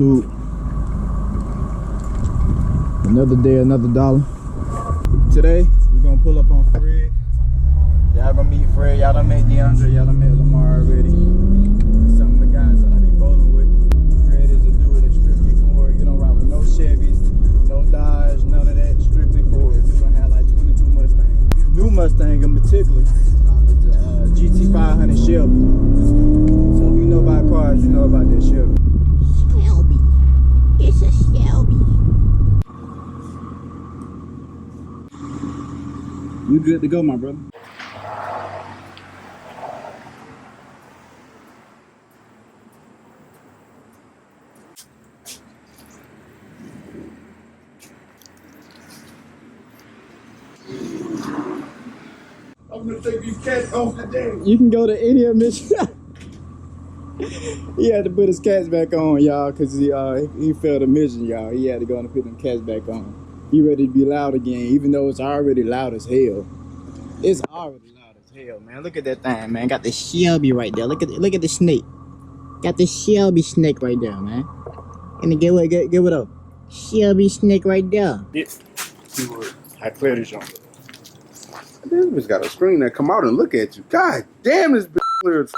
YouTube? Another day, another dollar. Today, we're gonna pull up on Fred. Y'all gonna meet Fred. Y'all done met DeAndre. Y'all done met Lamar already. Some of the guys that I be bowling with. Fred is a dude that's strictly for it. You don't ride with no Chevys, no Dodge, none of that. Strictly for it. He's gonna have like 22 Mustangs. New Mustang in particular. GT500 SHELBY. So if you know about cars, you know about that Shelby. Shelby. It's a Shelby. You good to go, my brother? I'm gonna take these cats off the day. You can go to any of mission. He had to put his cats back on, y'all, because he failed a mission, y'all. He had to go and put them cats back on. He ready to be loud again, even though it's already loud as hell. It's already loud as hell, man. Look at that thing, man. Got the Shelby right there. Look at the snake. Got the Shelby snake right there, man. And get what up? Shelby snake right there. Yes. See what I clear this on. This bitch got a screen that come out and look at you. God damn, this bitch clear as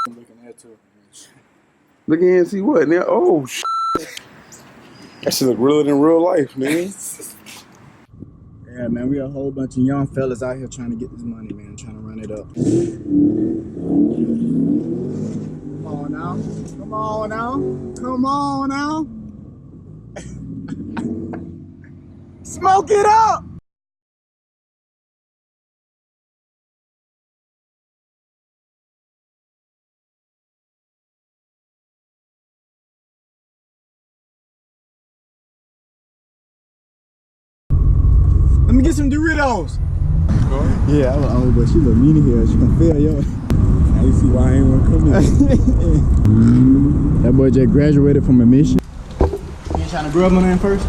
I'm looking at too. Look in and see what now. Oh shit. That shit look realer than real life, man. Yeah, man, we a whole bunch of young fellas out here trying to get this money, man, trying to run it up. Come on now. Come on now. Come on now. Smoke it up! Let me get some Doritos. Yeah, I was only, but she look mean in here. She gonna fail, yo. Now you see why I ain't wanna come in. That boy just graduated from a mission. You ain't trying to grub on that first?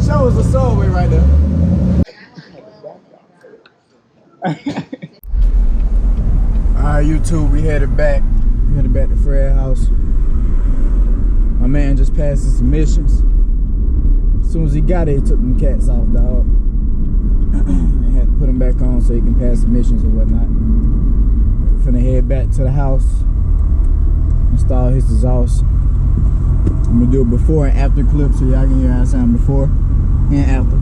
Show us the subway right there. Alright, YouTube, we headed back. We headed back to Fred's house. My man just passed his submissions. As soon as he got it, he took them cats off, dog. And had to put them back on so he can pass submissions and whatnot. We're finna head back to the house, install his exhaust. I'm gonna do a before and after clip so y'all can hear how I sound before and after.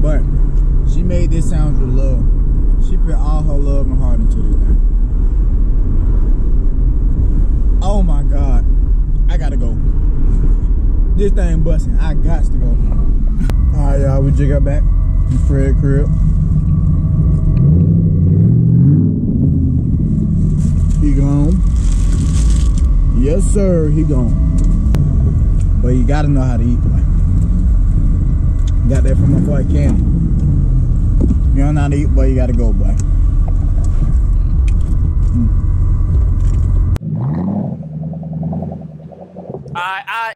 But she made this sound with love. She put all her love and heart into it, man. Oh my God, I gotta go. This thing busting, I got to go. All right, y'all, we just got back from Fred's crib. He gone. Yes, sir, he gone. But you gotta know how to eat, man. Got that from my boy Candy. You don't know how to eat, boy, you gotta go, boy. I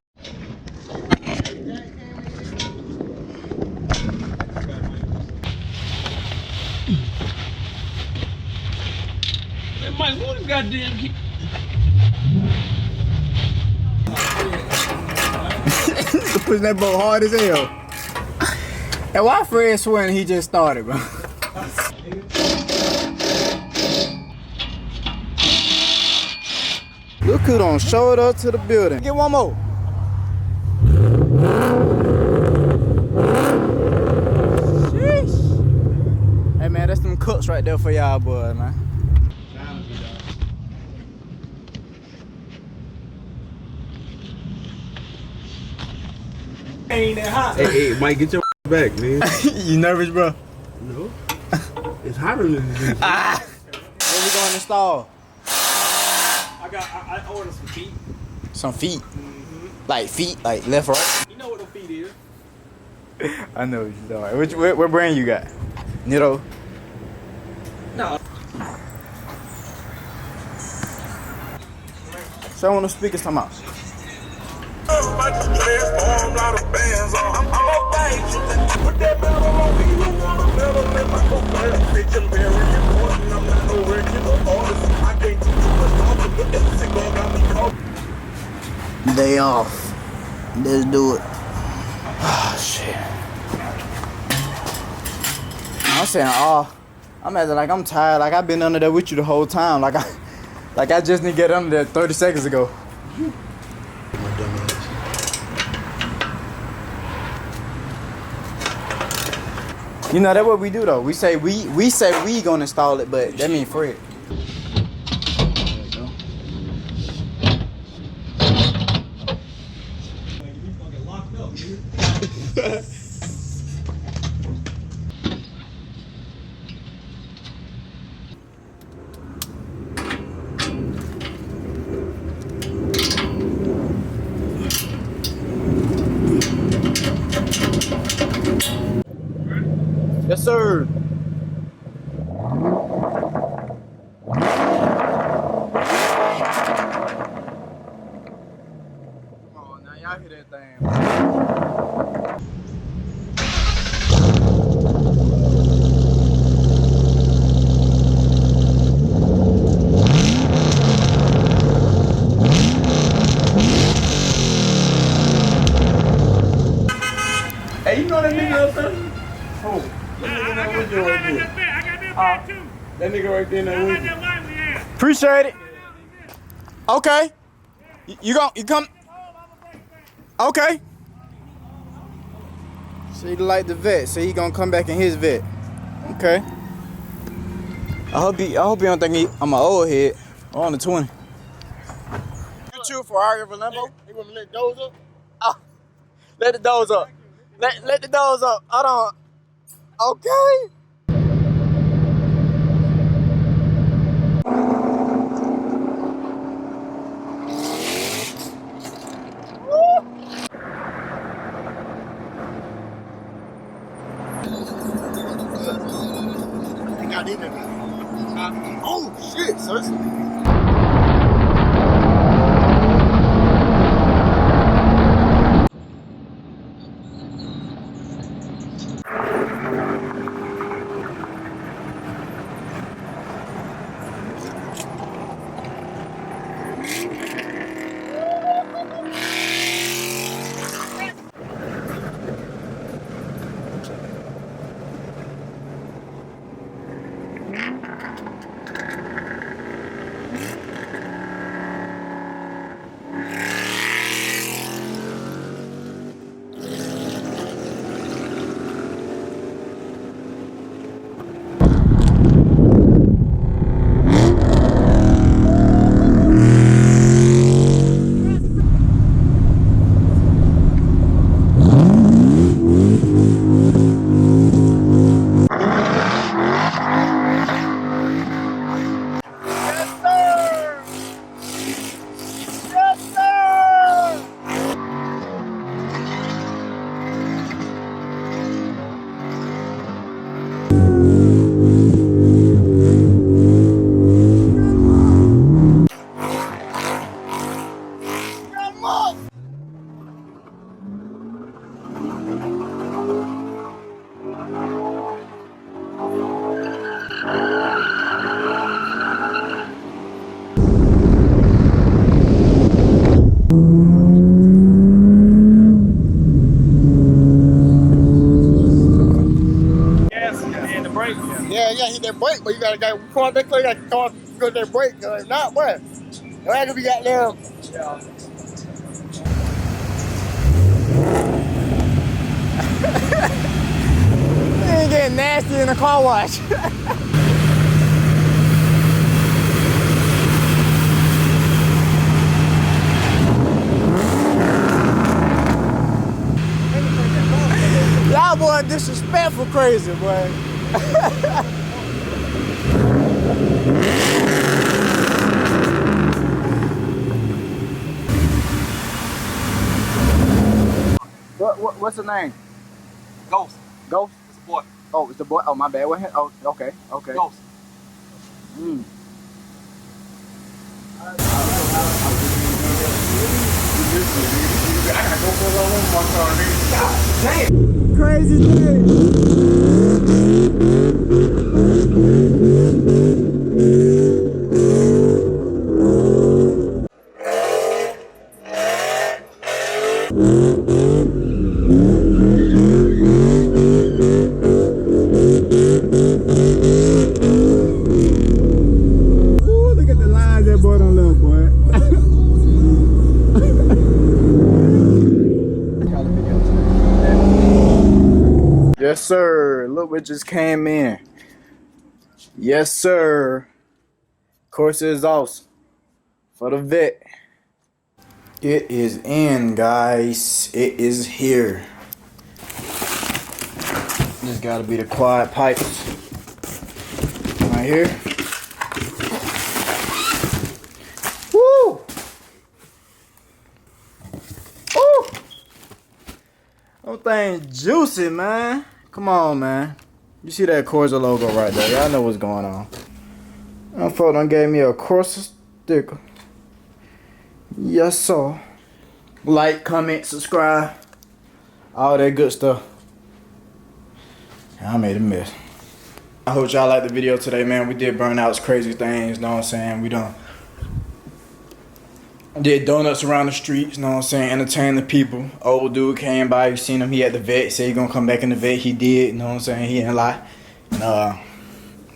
Mike, what is goddamn key? Pushing that boat hard as hell. And why Fred swearing he just started, bro? Look who done showed up to the building. Get one more. Sheesh. Hey man, that's them cooks right there for y'all boys, man. Ain't that hot? Hey, Mike, get your back, man. You nervous, bro? No. It's hotter than this. Ah. What we gonna install? I ordered some feet. Some feet. Like feet, like left, right? You know what the feet is? I know what you're doing. What brand you got? Nitto? No. Show on the speakers, come out. I'm day off. Let's do it. Oh shit. I'm saying, I'm acting like I'm tired. Like I've been under there with you the whole time. Like I just didn't get under there 30 seconds ago. You know, that's what we do though. We say we gonna install it, but that mean Fred. Yes, sir. Come on, now y'all hear that thing. Hey, you know that nigga up there? Oh. That nigga right there in that window. Appreciate it. Okay. You come? Okay. So he like the vet. So he gonna come back in his vet. Okay. I hope he don't think I'm an old head. Or on the 20. You chew Ferrari over Lambo? You want me to let those up? Oh, let the doors up. Let the doors up. Hold on. Okay. They got in there. Oh shit, seriously. Yeah, hit that brake, but you gotta car that car, you gotta go to that brake, cause if not, what? Your ass gonna be goddamn. Yeah. You ain't getting nasty in the car wash. Y'all boy disrespectful crazy, boy. What's the name? Ghost. Ghost? It's a boy. Oh, it's the boy. Oh, my bad. What? Oh, okay. Okay. Ghost. I gotta go for a long one car, nigga. God damn. Crazy thing. Yes, sir. Look what just came in. Yes, sir. Course exhaust for the vet. It is in, guys. It is here. This gotta be the quad pipes. Right here. Woo! Woo! That thing juicy, man. Come on, man. You see that Corsa logo right there? Y'all know what's going on. That folks done gave me a Corsa sticker. Yes, sir. Like, comment, subscribe. All that good stuff. I made a mess. I hope y'all liked the video today, man. We did burnouts, crazy things, know what I'm saying? We done did donuts around the streets, know what I'm saying? Entertain the people. Old dude came by, you seen him, he at the vet, said he gonna come back in the vet. He did, know what I'm saying? He didn't lie. And,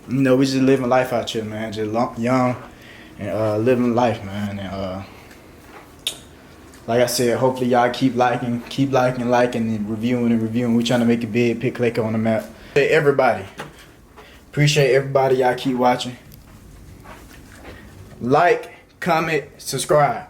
you know, we just living life out here, man. Just young and living life, man. And like I said, hopefully y'all keep liking, and reviewing. We trying to make it big, pick Clayco on the map. Hey, everybody. Appreciate everybody. Y'all keep watching. Like, comment, subscribe.